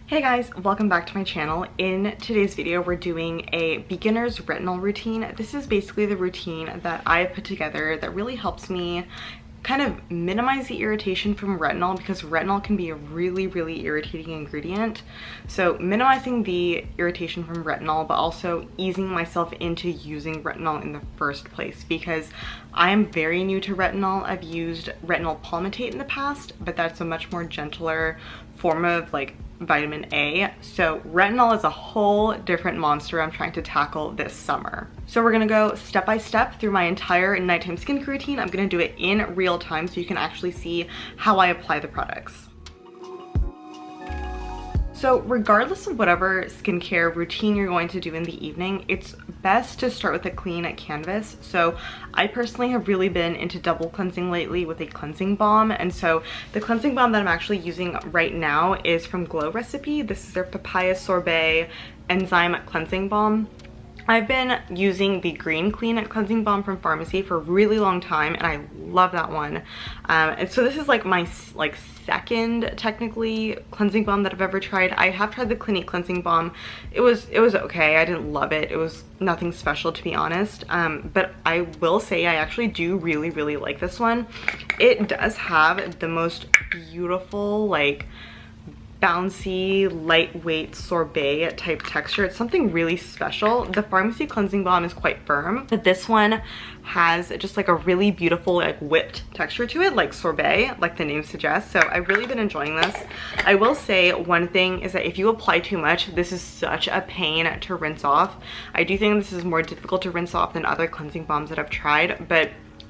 Hey guys, welcome back to my channel. In today's video, we're doing a beginner's retinol routine. This is basically the routine that I put together that really helps me kind of minimize the irritation from retinol, because retinol can be a really irritating ingredient. So minimizing the irritation from retinol, but also easing myself into using retinol in the first place, because I am very new to retinol. I've used retinol palmitate in the past, but that's a much more gentler form of like vitamin A. So retinol is a whole different monster I'm trying to tackle this summer. So we're gonna go step by step through my entire nighttime skincare routine. I'm gonna do it in real time so you can actually see how I apply the products. So regardless of whatever skincare routine you're going to do in the evening, it's best to start with a clean canvas. So I personally have really been into double cleansing lately with a cleansing balm. And so the cleansing balm that I'm actually using right now is from Glow Recipe. This is their Papaya Sorbet Enzyme Cleansing Balm. I've been using the Green Clean Cleansing Balm from Pharmacy for a really long time, and I love that one. And so this is like my second technically cleansing balm that I've ever tried. I have tried the Clinique Cleansing Balm. It was okay. I didn't love it. It was nothing special, to be honest. But I will say I actually do really like this one. It does have the most beautiful, like, bouncy, lightweight sorbet type texture. It's something really special. The Pharmacy cleansing balm is quite firm, but this one has just like a really beautiful, like, whipped texture to it, like sorbet, like the name suggests. So I've really been enjoying this. I will say one thing is that if you apply too much, this is such a pain to rinse off. I do think this is more difficult to rinse off than other cleansing balms that I've tried, but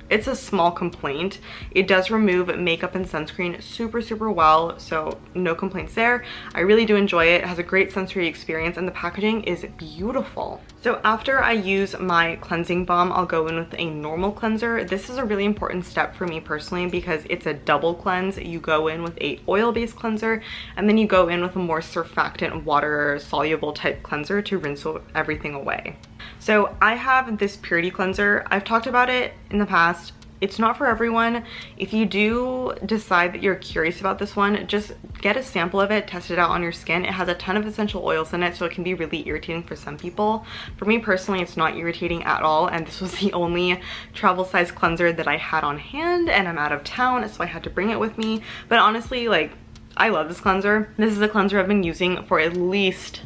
it's a small complaint. It does remove makeup and sunscreen super well, so no complaints there. I really do enjoy it. It has a great sensory experience, and the packaging is beautiful. So after I use my cleansing balm, I'll go in with a normal cleanser. This is a really important step for me personally because it's a double cleanse. You go in with a oil-based cleanser, and then you go in with a more surfactant, water-soluble type cleanser to rinse everything away. So I have this purity cleanser. I've talked about it in the past. It's not for everyone. If you do decide that you're curious about this one, just get a sample of it, test it out on your skin. It has a ton of essential oils in it, so it can be really irritating for some people. For me personally, it's not irritating at all, and this was the only travel size cleanser that I had on hand, and I'm out of town, so I had to bring it with me. But honestly, like, I love this cleanser. This is a cleanser I've been using for at least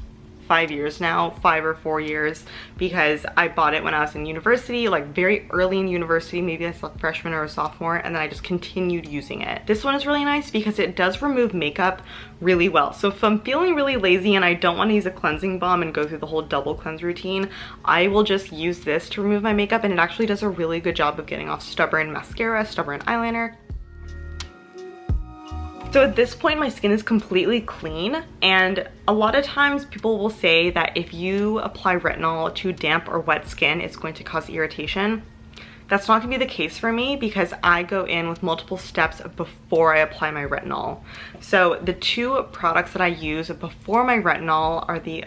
5 years now, 5 or 4 years, because I bought it when I was in university, like very early in university, maybe I was a freshman or a sophomore, and then I just continued using it. This one is really nice because it does remove makeup really well. So if I'm feeling really lazy and I don't want to use a cleansing balm and go through the whole double cleanse routine, I will just use this to remove my makeup, and it actually does a really good job of getting off stubborn mascara, stubborn eyeliner. So at this point, my skin is completely clean, and a lot of times people will say that if you apply retinol to damp or wet skin, it's going to cause irritation. That's not gonna be the case for me because I go in with multiple steps before I apply my retinol. So the two products that I use before my retinol are the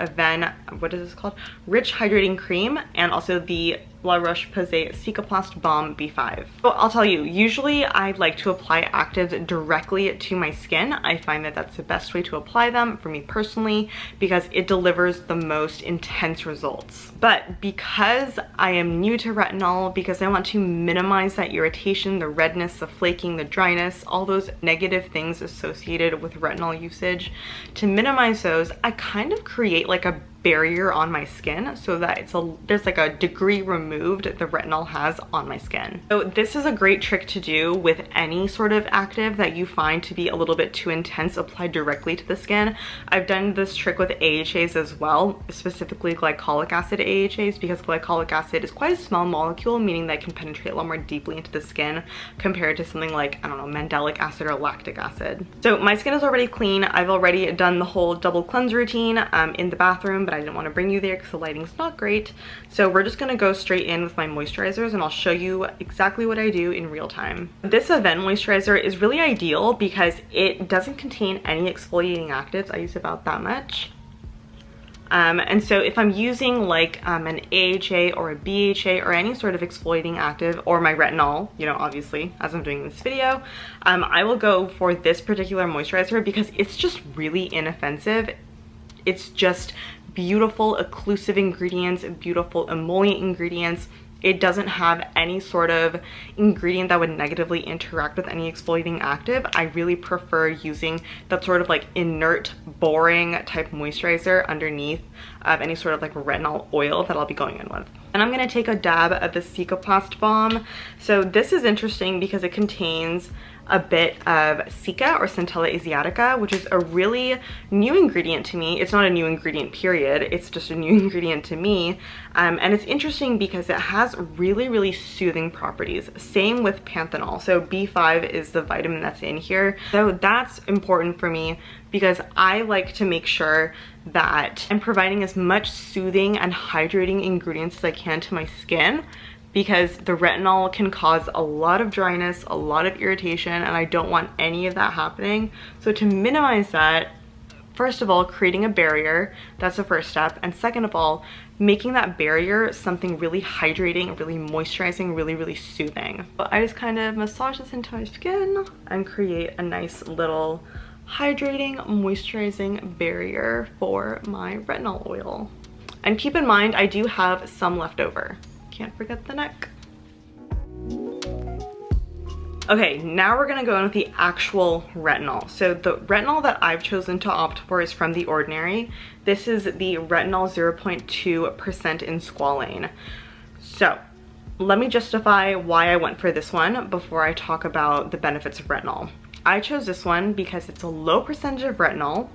what is this called? Rich Hydrating Cream, and also the La Roche-Posay Cicaplast Balm B5. So I'll tell you, usually I like to apply actives directly to my skin. I find that that's the best way to apply them for me personally because it delivers the most intense results. But because I am new to retinol, because I want to minimize that irritation, the redness, the flaking, the dryness, all those negative things associated with retinol usage, to minimize those, I kind of create like a barrier on my skin so that there's like a degree removed the retinol has on my skin. So this is a great trick to do with any sort of active that you find to be a little bit too intense applied directly to the skin. I've done this trick with AHAs as well, specifically glycolic acid AHAs, because glycolic acid is quite a small molecule, meaning that it can penetrate a lot more deeply into the skin compared to something like, I don't know, mandelic acid or lactic acid. So my skin is already clean. I've already done the whole double cleanse routine in the bathroom, but I didn't want to bring you there because the lighting's not great. So we're just gonna go straight in with my moisturizers, and I'll show you exactly what I do in real time. This Avène moisturizer is really ideal because it doesn't contain any exfoliating actives. I use about that much. And so if I'm using like an AHA or a BHA or any sort of exfoliating active, or my retinol, you know, obviously, as I'm doing in this video, I will go for this particular moisturizer because it's just really inoffensive. It's just beautiful occlusive ingredients, beautiful emollient ingredients. It doesn't have any sort of ingredient that would negatively interact with any exfoliating active. I really prefer using that sort of like inert, boring type moisturizer underneath of any sort of like retinol oil that I'll be going in with. And I'm gonna take a dab of the Cicaplast Balm. So this is interesting because it contains a bit of Cica or Centella asiatica, which is a really new ingredient to me. It's not a new ingredient period, it's just a new ingredient to me. And it's interesting because it has really, really soothing properties. Same with panthenol. So B5 is the vitamin that's in here. So that's important for me because I like to make sure that I'm providing as much soothing and hydrating ingredients as I can to my skin, because the retinol can cause a lot of dryness, a lot of irritation, and I don't want any of that happening. So to minimize that, first of all, creating a barrier, that's the first step. And second of all, making that barrier something really hydrating, really moisturizing, really, really soothing. But I just kind of massage this into my skin and create a nice little hydrating, moisturizing barrier for my retinol oil. And keep in mind, I do have some left over. Can't forget the neck. Okay, now we're gonna go in with the actual retinol. So the retinol that I've chosen to opt for is from The Ordinary. This is the retinol 0.2% in squalane. So let me justify why I went for this one before I talk about the benefits of retinol. I chose this one because it's a low percentage of retinol.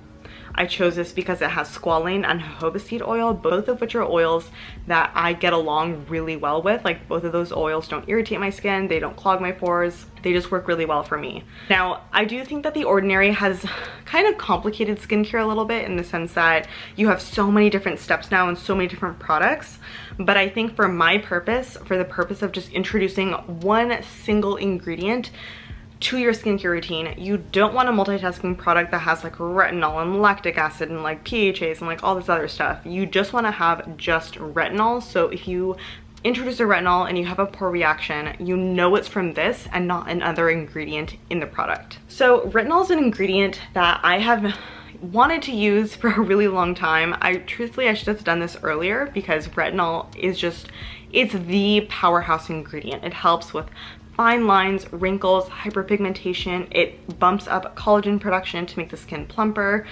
I chose this because it has squalane and jojoba seed oil, both of which are oils that I get along really well with. Like, both of those oils don't irritate my skin, they don't clog my pores, they just work really well for me. Now, I do think that The Ordinary has kind of complicated skincare a little bit in the sense that you have so many different steps now and so many different products. But I think for my purpose, for the purpose of just introducing one single ingredient to your skincare routine, you don't want a multitasking product that has like retinol and lactic acid and like PHAs and like all this other stuff. You just want to have just retinol. So if you introduce a retinol and you have a poor reaction, you know it's from this and not another ingredient in the product. So retinol is an ingredient that I have wanted to use for a really long time. Truthfully, I should have done this earlier because retinol is just, it's the powerhouse ingredient. It helps with fine lines, wrinkles, hyperpigmentation. It bumps up collagen production to make the skin plumper.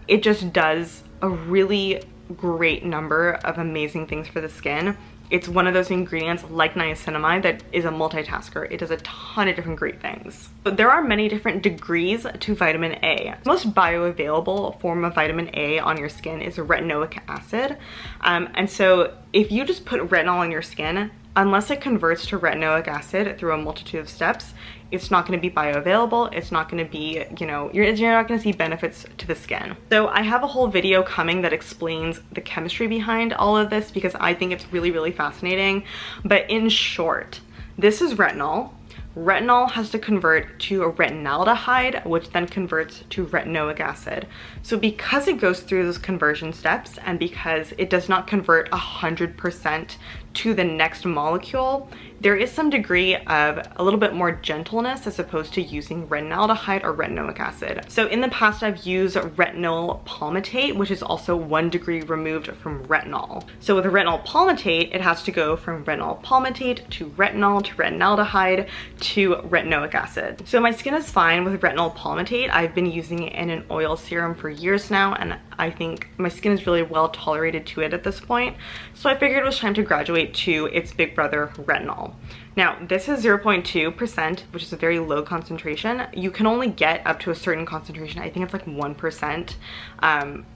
It just does a really great number of amazing things for the skin. It's one of those ingredients like niacinamide that is a multitasker. It does a ton of different great things. But there are many different degrees to vitamin A. The most bioavailable form of vitamin A on your skin is retinoic acid. And so if you just put retinol on your skin, unless it converts to retinoic acid through a multitude of steps, it's not going to be bioavailable. It's not going to be, you know, you're not going to see benefits to the skin. So I have a whole video coming that explains the chemistry behind all of this because I think it's really, really fascinating. But in short, this is retinol. Retinol has to convert to a retinaldehyde, which then converts to retinoic acid. So because it goes through those conversion steps and because it does not convert 100% to the next molecule, there is some degree of a little bit more gentleness as opposed to using retinaldehyde or retinoic acid. So in the past, I've used retinol palmitate, which is also 1 degree removed from retinol. So with retinol palmitate, it has to go from retinol palmitate to retinaldehyde to retinoic acid. So my skin is fine with retinol palmitate. I've been using it in an oil serum for years now, and I think my skin is really well tolerated to it at this point. So I figured it was time to graduate to its big brother, retinol. Now, this is 0.2%, which is a very low concentration. You can only get up to a certain concentration. I think it's like 1%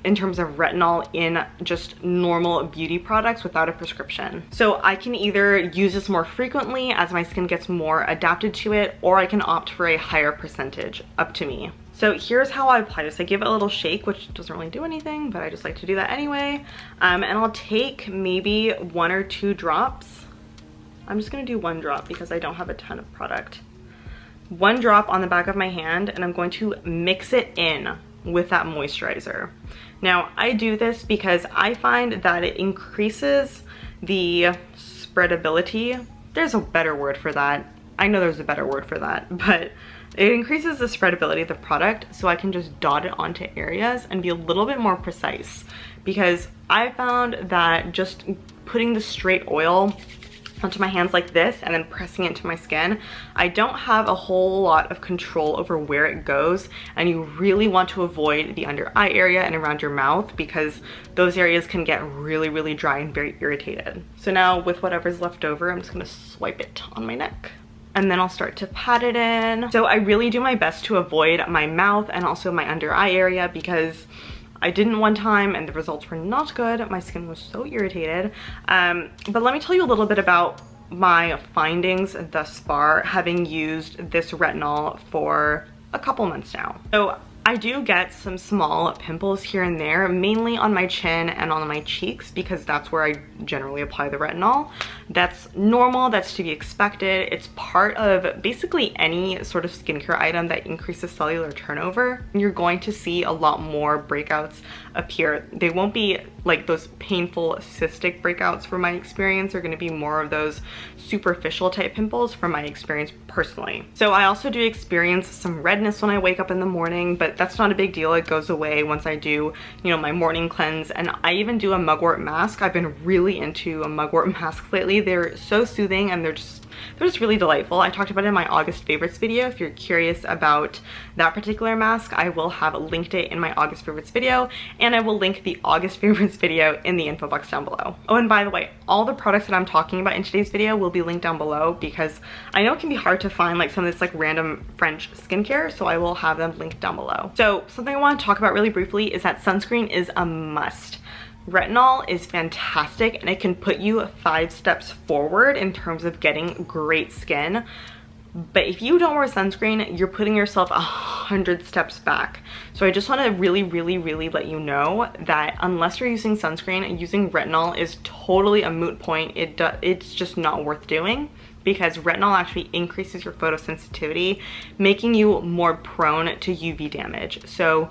in terms of retinol in just normal beauty products without a prescription. So I can either use this more frequently as my skin gets more adapted to it, or I can opt for a higher percentage, up to me. So here's how I apply this. I give it a little shake, which doesn't really do anything, but I just like to do that anyway. And I'll take maybe 1 or 2 drops. I'm just gonna do 1 drop because I don't have a ton of product. 1 drop on the back of my hand, and I'm going to mix it in with that moisturizer. Now, I do this because I find that it increases the spreadability. There's a better word for that. I know there's a better word for that, but It increases the spreadability of the product, so I can just dot it onto areas and be a little bit more precise, because I found that just putting the straight oil onto my hands like this and then pressing it into my skin, I don't have a whole lot of control over where it goes, and you really want to avoid the under eye area and around your mouth, because those areas can get really dry and very irritated. So now with whatever's left over, I'm just gonna swipe it on my neck, and then I'll start to pat it in. So I really do my best to avoid my mouth and also my under eye area, because I didn't one time and the results were not good. My skin was so irritated. But let me tell you a little bit about my findings thus far, having used this retinol for a couple months now. So I do get some small pimples here and there, mainly on my chin and on my cheeks, because that's where I generally apply the retinol. That's normal, that's to be expected. It's part of basically any sort of skincare item that increases cellular turnover. You're going to see a lot more breakouts appear. They won't be like those painful cystic breakouts from my experience. They're gonna be more of those superficial type pimples from my experience personally. So I also do experience some redness when I wake up in the morning, but that's not a big deal. It goes away once I do, you know, my morning cleanse. And I even do a mugwort mask. I've been really into a mugwort mask lately. They're so soothing and they're just really delightful. I talked about it in my August favorites video. If you're curious about that particular mask, I will have linked it in my August favorites video, and I will link the August favorites video in the info box down below. Oh, and by the way, all the products that I'm talking about in today's video will be linked down below, because I know it can be hard to find like some of this like random French skincare, so I will have them linked down below. So something I want to talk about really briefly is that sunscreen is a must. Retinol is fantastic, and it can put you 5 steps forward in terms of getting great skin. But if you don't wear sunscreen, you're putting yourself 100 steps back. So I just want to really let you know that unless you're using sunscreen, using retinol is totally a moot point. It's just not worth doing, because retinol actually increases your photosensitivity, making you more prone to UV damage. So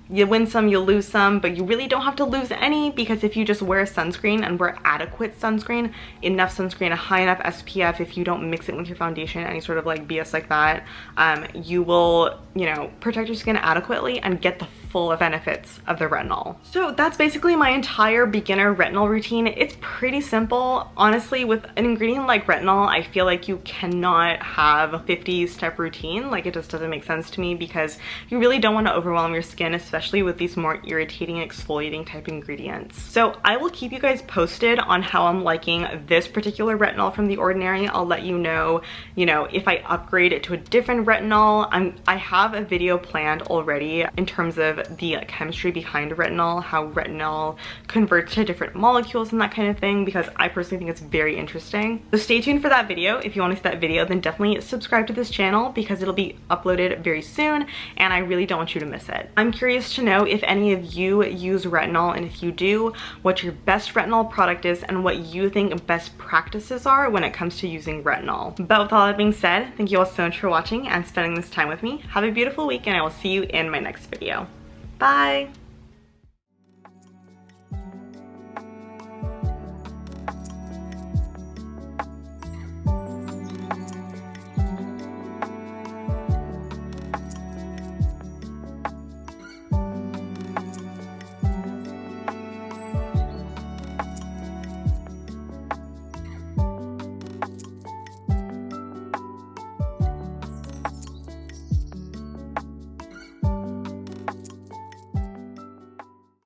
you win some, you lose some, but you really don't have to lose any, because if you just wear sunscreen and wear adequate sunscreen, enough sunscreen, a high enough SPF, if you don't mix it with your foundation, any sort of like BS like that, you will, you know, protect your skin adequately and get the full benefits of the retinol. So that's basically my entire beginner retinol routine. It's pretty simple. Honestly, with an ingredient like retinol, I feel like you cannot have a 50-step routine. Like, it just doesn't make sense to me, because you really don't want to overwhelm your skin, especially with these more irritating exfoliating type ingredients. So I will keep you guys posted on how I'm liking this particular retinol from The Ordinary. I'll let you know, if I upgrade it to a different retinol. I have a video planned already in terms of the chemistry behind retinol, how retinol converts to different molecules and that kind of thing, because I personally think it's very interesting. So stay tuned for that video. If you want to see that video, then definitely subscribe to this channel, because it'll be uploaded very soon, and I really don't want you to miss it. I'm curious to know if any of you use retinol, and if you do, what your best retinol product is and what you think best practices are when it comes to using retinol. But with all that being said, thank you all so much for watching and spending this time with me. Have a beautiful week, and I will see you in my next video. Bye!